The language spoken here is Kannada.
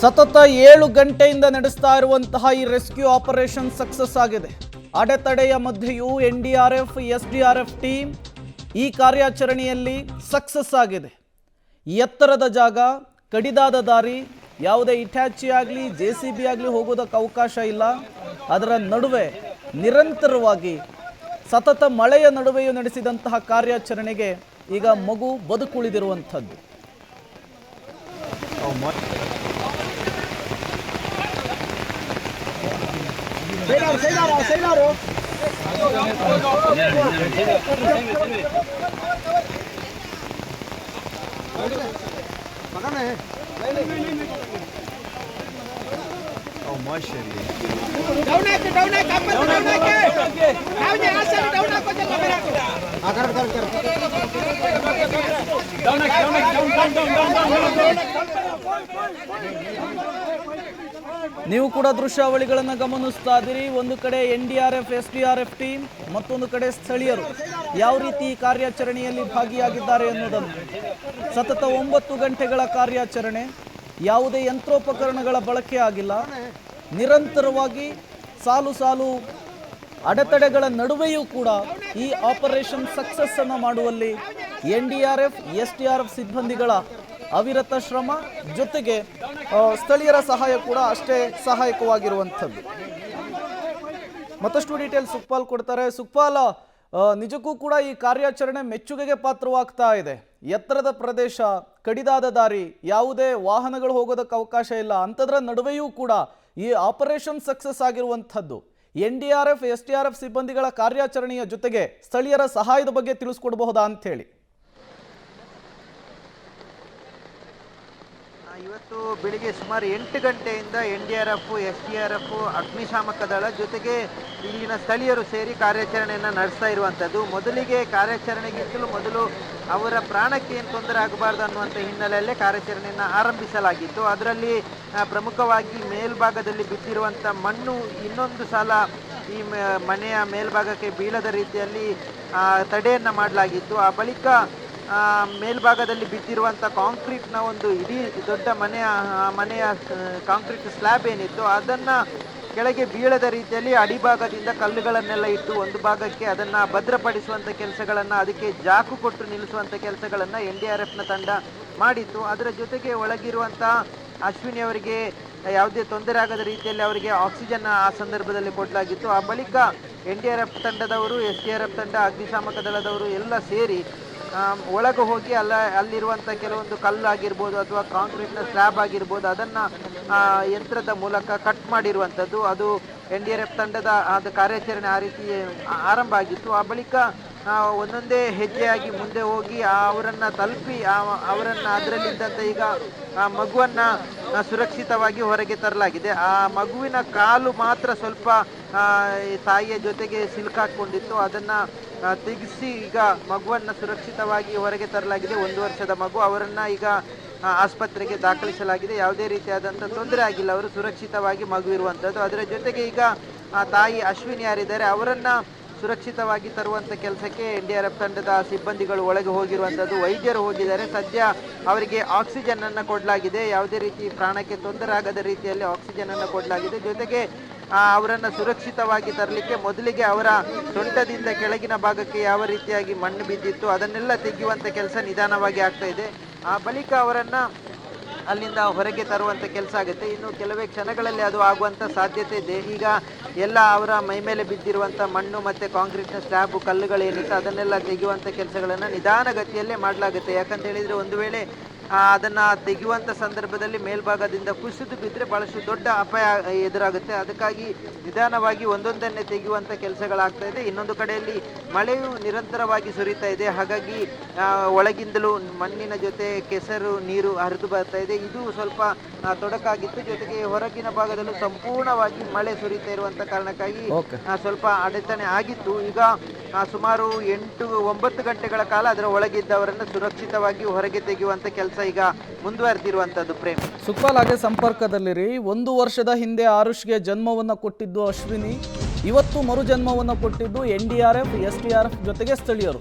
ಸತತ 7 ಗಂಟೆಯಿಂದ ನಡೆಸ್ತಾ ಇರುವಂತಹ ಈ ರೆಸ್ಕ್ಯೂ ಆಪರೇಷನ್ ಸಕ್ಸಸ್ ಆಗಿದೆ. ಅಡೆತಡೆಯ ಮಧ್ಯೆಯೂ ಎನ್ಡಿಆರ್ಎಫ್ ಎಸ್ಡಿಆರ್ಎಫ್ ಟೀಮ್ ಈ ಕಾರ್ಯಾಚರಣೆಯಲ್ಲಿ ಸಕ್ಸಸ್ ಆಗಿದೆ. ಎತ್ತರದ ಜಾಗ, ಕಡಿದಾದ ದಾರಿ, ಯಾವುದೇ ಇಟ್ಯಾಚಿ ಆಗಲಿ ಜೆಸಿಬಿ ಆಗಲಿ ಹೋಗೋದಕ್ಕೆ ಅವಕಾಶ ಇಲ್ಲ. ಅದರ ನಡುವೆ ನಿರಂತರವಾಗಿ ಸತತ ಮಳೆಯ ನಡುವೆಯೂ ನಡೆಸಿದಂತಹ ಕಾರ್ಯಾಚರಣೆಗೆ ಈಗ ಮಗು ಬದುಕುಳಿದಿರುವಂಥದ್ದು. ನೀವು ಕೂಡ ದೃಶ್ಯಾವಳಿಗಳನ್ನು ಗಮನಿಸ್ತಾ ಇದ್ದೀರಿ. ಒಂದು ಕಡೆ ಎನ್ಡಿಆರ್ಎಫ್ ಎಸ್ಡಿಆರ್ಎಫ್ ಟೀಮ್, ಮತ್ತೊಂದು ಕಡೆ ಸ್ಥಳೀಯರು ಯಾವ ರೀತಿ ಕಾರ್ಯಾಚರಣೆಯಲ್ಲಿ ಭಾಗಿಯಾಗಿದ್ದಾರೆ ಎನ್ನುವುದನ್ನು. ಸತತ 9 ಗಂಟೆಗಳ ಕಾರ್ಯಾಚರಣೆ, ಯಾವುದೇ ಯಂತ್ರೋಪಕರಣಗಳ ಬಳಕೆ ಆಗಿಲ್ಲ. ನಿರಂತರವಾಗಿ ಸಾಲು ಸಾಲು ಅಡೆತಡೆಗಳ ನಡುವೆಯೂ ಕೂಡ ಈ ಆಪರೇಷನ್ ಸಕ್ಸಸ್ ಅನ್ನು ಮಾಡುವಲ್ಲಿ ಎನ್ಡಿಆರ್ಎಫ್ ಎಸ್ಡಿಆರ್ಎಫ್ ಸಿಬ್ಬಂದಿಗಳ ಅವಿರತ ಶ್ರಮ, ಜೊತೆಗೆ ಸ್ಥಳೀಯರ ಸಹಾಯ ಕೂಡ ಅಷ್ಟೇ ಸಹಾಯಕವಾಗಿರುವಂಥದ್ದು. ಮತ್ತಷ್ಟು ಡೀಟೇಲ್ ಸುಕ್ಪಾಲ್ ಕೊಡ್ತಾರೆ. ಸುಕ್ಪಾಲ್, ನಿಜಕ್ಕೂ ಕೂಡ ಈ ಕಾರ್ಯಾಚರಣೆ ಮೆಚ್ಚುಗೆಗೆ ಪಾತ್ರವಾಗ್ತಾ ಇದೆ. ಎತ್ತರದ ಪ್ರದೇಶ, ಕಡಿದಾದ ದಾರಿ, ಯಾವುದೇ ವಾಹನಗಳು ಹೋಗೋದಕ್ಕೆ ಅವಕಾಶ ಇಲ್ಲ. ಅಂಥದ್ರ ನಡುವೆಯೂ ಕೂಡ ಈ ಆಪರೇಷನ್ ಸಕ್ಸಸ್ ಆಗಿರುವಂಥದ್ದು. ಎನ್ಡಿಆರ್ಎಫ್ ಎಸ್ಡಿಆರ್ಎಫ್ ಸಿಬ್ಬಂದಿಗಳ ಕಾರ್ಯಾಚರಣೆಯ ಜೊತೆಗೆ ಸ್ಥಳೀಯರ ಸಹಾಯದ ಬಗ್ಗೆ ತಿಳಿಸ್ಕೊಡ್ಬಹುದಾ ಅಂತ ಹೇಳಿ. ಇವತ್ತು ಬೆಳಿಗ್ಗೆ ಸುಮಾರು 8 ಗಂಟೆಯಿಂದ ಎನ್ಡಿಆರ್ಎಫ್ ಎಸ್ಡಿಆರ್ಎಫ್ ಅಗ್ನಿಶಾಮಕ ದಳ ಜೊತೆಗೆ ಇಲ್ಲಿನ ಸ್ಥಳೀಯರು ಸೇರಿ ಕಾರ್ಯಾಚರಣೆಯನ್ನು ನಡೆಸ್ತಾ ಇರುವಂಥದ್ದು. ಮೊದಲಿಗೆ ಕಾರ್ಯಾಚರಣೆಗಿಂತಲೂ ಮೊದಲು ಅವರ ಪ್ರಾಣಕ್ಕೆ ಏನು ತೊಂದರೆ ಆಗಬಾರ್ದು ಅನ್ನುವಂಥ ಹಿನ್ನೆಲೆಯಲ್ಲೇ ಕಾರ್ಯಾಚರಣೆಯನ್ನು ಆರಂಭಿಸಲಾಗಿತ್ತು. ಅದರಲ್ಲಿ ಪ್ರಮುಖವಾಗಿ ಮೇಲ್ಭಾಗದಲ್ಲಿ ಬಿದ್ದಿರುವಂಥ ಮಣ್ಣು ಇನ್ನೊಂದು ಸಲ ಈ ಮನೆಯ ಮೇಲ್ಭಾಗಕ್ಕೆ ಬೀಳದ ರೀತಿಯಲ್ಲಿ ತಡೆಯನ್ನು ಮಾಡಲಾಗಿತ್ತು. ಆ ಬಳಿಕ ಮೇಲ್ಭಾಗದಲ್ಲಿ ಬಿದ್ದಿರುವಂಥ ಕಾಂಕ್ರೀಟ್ನ ಒಂದು ಇಡೀ ದೊಡ್ಡ ಮನೆಯ ಕಾಂಕ್ರೀಟ್ ಸ್ಲ್ಯಾಬ್ ಏನಿತ್ತು ಅದನ್ನು ಕೆಳಗೆ ಬೀಳದ ರೀತಿಯಲ್ಲಿ ಅಡಿಭಾಗದಿಂದ ಕಲ್ಲುಗಳನ್ನೆಲ್ಲ ಇಟ್ಟು ಒಂದು ಭಾಗಕ್ಕೆ ಅದನ್ನು ಭದ್ರಪಡಿಸುವಂಥ ಕೆಲಸಗಳನ್ನು, ಅದಕ್ಕೆ ಜಾಕು ಕೊಟ್ಟು ನಿಲ್ಲಿಸುವಂಥ ಕೆಲಸಗಳನ್ನು ಎನ್ಡಿಆರ್ಎಫ್ನ ತಂಡ ಮಾಡಿತ್ತು. ಅದರ ಜೊತೆಗೆ ಒಳಗಿರುವಂಥ ಅಶ್ವಿನಿ ಅವರಿಗೆ ಯಾವುದೇ ತೊಂದರೆ ಆಗದ ರೀತಿಯಲ್ಲಿ ಅವರಿಗೆ ಆಕ್ಸಿಜನ್ ಆ ಸಂದರ್ಭದಲ್ಲಿ ಕೊಡಲಾಗಿತ್ತು. ಆ ಬಳಿಕ ಎನ್ಡಿಆರ್ಎಫ್ ತಂಡದವರು, ಎಸ್ಡಿಆರ್ಎಫ್ ತಂಡ, ಅಗ್ನಿಶಾಮಕ ದಳದವರು ಎಲ್ಲ ಸೇರಿ ಒಳಗೆ ಹೋಗಿ ಅಲ್ಲಿರುವಂಥ ಕೆಲವೊಂದು ಕಲ್ಲು ಆಗಿರ್ಬೋದು ಅಥವಾ ಕಾಂಕ್ರೀಟ್ನ ಸ್ಲ್ಯಾಬ್ ಆಗಿರ್ಬೋದು ಅದನ್ನು ಯಂತ್ರದ ಮೂಲಕ ಕಟ್ ಮಾಡಿರುವಂಥದ್ದು. ಅದು ಎನ್ಡಿಆರ್ಎಫ್ ತಂಡದ ಕಾರ್ಯಾಚರಣೆ ಆ ರೀತಿ ಆರಂಭ ಆಗಿತ್ತು. ಆ ಬಳಿಕ ಒಂದೊಂದೇ ಹೆಜ್ಜೆಯಾಗಿ ಮುಂದೆ ಹೋಗಿ ಅವರನ್ನು ತಲುಪಿ ಅವರನ್ನು ಅದರಲ್ಲಿದ್ದಂಥ ಈಗ ಮಗುವನ್ನು ಸುರಕ್ಷಿತವಾಗಿ ಹೊರಗೆ ತರಲಾಗಿದೆ. ಆ ಮಗುವಿನ ಕಾಲು ಮಾತ್ರ ಸ್ವಲ್ಪ ತಾಯಿಯ ಜೊತೆಗೆ ಸಿಲುಕಾಕೊಂಡಿತ್ತು. ಅದನ್ನು ತೆಗೆಸಿ ಈಗ ಮಗುವನ್ನು ಸುರಕ್ಷಿತವಾಗಿ ಹೊರಗೆ ತರಲಾಗಿದೆ. 1 ವರ್ಷದ ಮಗು. ಅವರನ್ನು ಈಗ ಆಸ್ಪತ್ರೆಗೆ ದಾಖಲಿಸಲಾಗಿದೆ. ಯಾವುದೇ ರೀತಿಯಾದಂಥ ತೊಂದರೆ ಆಗಿಲ್ಲ, ಅವರು ಸುರಕ್ಷಿತವಾಗಿ ಮಗು ಇರುವಂಥದ್ದು. ಅದರ ಜೊತೆಗೆ ಈಗ ತಾಯಿ ಅಶ್ವಿನಿ ಯಾರಿದ್ದಾರೆ ಅವರನ್ನು ಸುರಕ್ಷಿತವಾಗಿ ತರುವಂಥ ಕೆಲಸಕ್ಕೆ ಎನ್ಡಿಆರ್ಎಫ್ ತಂಡದ ಸಿಬ್ಬಂದಿಗಳು ಒಳಗೆ ಹೋಗಿರುವಂಥದ್ದು. ವೈದ್ಯರು ಹೋಗಿದ್ದಾರೆ. ಸದ್ಯ ಅವರಿಗೆ ಆಕ್ಸಿಜನನ್ನು ಕೊಡಲಾಗಿದೆ. ಯಾವುದೇ ರೀತಿ ಪ್ರಾಣಕ್ಕೆ ತೊಂದರೆ ಆಗದ ರೀತಿಯಲ್ಲಿ ಆಕ್ಸಿಜನನ್ನು ಕೊಡಲಾಗಿದೆ. ಜೊತೆಗೆ ಅವರನ್ನು ಸುರಕ್ಷಿತವಾಗಿ ತರಲಿಕ್ಕೆ ಮೊದಲಿಗೆ ಅವರ ಸೊಂಟದಿಂದ ಕೆಳಗಿನ ಭಾಗಕ್ಕೆ ಯಾವ ರೀತಿಯಾಗಿ ಮಣ್ಣು ಬಿದ್ದಿತ್ತು ಅದನ್ನೆಲ್ಲ ತೆಗೆಯುವಂಥ ಕೆಲಸ ನಿಧಾನವಾಗಿ ಆಗ್ತಾ ಇದೆ. ಆ ಬಳಿಕ ಅವರನ್ನು ಅಲ್ಲಿಂದ ಹೊರಗೆ ತರುವಂಥ ಕೆಲಸ ಆಗುತ್ತೆ. ಇನ್ನು ಕೆಲವೇ ಕ್ಷಣಗಳಲ್ಲಿ ಅದು ಆಗುವಂಥ ಸಾಧ್ಯತೆ ಇದೆ. ಈಗ ಎಲ್ಲ ಅವರ ಮೈ ಮೇಲೆ ಬಿದ್ದಿರುವಂಥ ಮಣ್ಣು ಮತ್ತು ಕಾಂಕ್ರೀಟ್ನ ಸ್ಲ್ಯಾಬು ಕಲ್ಲುಗಳೇನಿತ್ತು ಅದನ್ನೆಲ್ಲ ತೆಗೆಯುವಂಥ ಕೆಲಸಗಳನ್ನು ನಿಧಾನಗತಿಯಲ್ಲೇ ಮಾಡಲಾಗುತ್ತೆ. ಯಾಕಂತ ಹೇಳಿದರೆ ಒಂದು ವೇಳೆ ಅದನ್ನು ತೆಗೆಯುವಂಥ ಸಂದರ್ಭದಲ್ಲಿ ಮೇಲ್ಭಾಗದಿಂದ ಕುಸಿದು ಬಿದ್ದರೆ ಭಾಳಷ್ಟು ದೊಡ್ಡ ಅಪಾಯ ಎದುರಾಗುತ್ತೆ. ಅದಕ್ಕಾಗಿ ನಿಧಾನವಾಗಿ ಒಂದೊಂದನ್ನೇ ತೆಗೆಯುವಂಥ ಕೆಲಸಗಳಾಗ್ತಾ ಇದೆ. ಇನ್ನೊಂದು ಕಡೆಯಲ್ಲಿ ಮಳೆಯು ನಿರಂತರವಾಗಿ ಸುರಿತಾ ಇದೆ. ಹಾಗಾಗಿ ಒಳಗಿಂದಲೂ ಮಣ್ಣಿನ ಜೊತೆ ಕೆಸರು ನೀರು ಹರಿದು ಬರ್ತಾ ಇದೆ. ಇದು ಸ್ವಲ್ಪ ತೊಡಕಾಗಿತ್ತು. ಜೊತೆಗೆ ಹೊರಗಿನ ಭಾಗದಲ್ಲೂ ಸಂಪೂರ್ಣವಾಗಿ ಮಳೆ ಸುರಿತಾ ಇರುವಂಥ ಕಾರಣಕ್ಕಾಗಿ ಸ್ವಲ್ಪ ಅಡೆತಡೆ ಆಗಿತ್ತು. ಈಗ ಸುಮಾರು 8-9 ಗಂಟೆಗಳ ಕಾಲ ಅದರ ಒಳಗಿದ್ದವರನ್ನು ಸುರಕ್ಷಿತವಾಗಿ ಹೊರಗೆ ತೆಗೆಯುವಂಥ ಕೆಲಸ ಈಗ ಮುಂದುವರೆದಿರುವಂಥದ್ದು. ಪ್ರೇಮ್, ಸುಕ್ಪಾಲ್ ಹಾಗೆ ಸಂಪರ್ಕದಲ್ಲಿರಿ. 1 ವರ್ಷದ ಹಿಂದೆ ಆರುಷ್ಗೆ ಜನ್ಮವನ್ನು ಕೊಟ್ಟಿದ್ದು ಅಶ್ವಿನಿ, ಇವತ್ತು ಮರುಜನ್ಮವನ್ನು ಕೊಟ್ಟಿದ್ದು ಎನ್ಡಿಆರ್ಎಫ್ ಎಸ್ಡಿಆರ್ಎಫ್ ಜೊತೆಗೆ ಸ್ಥಳೀಯರು.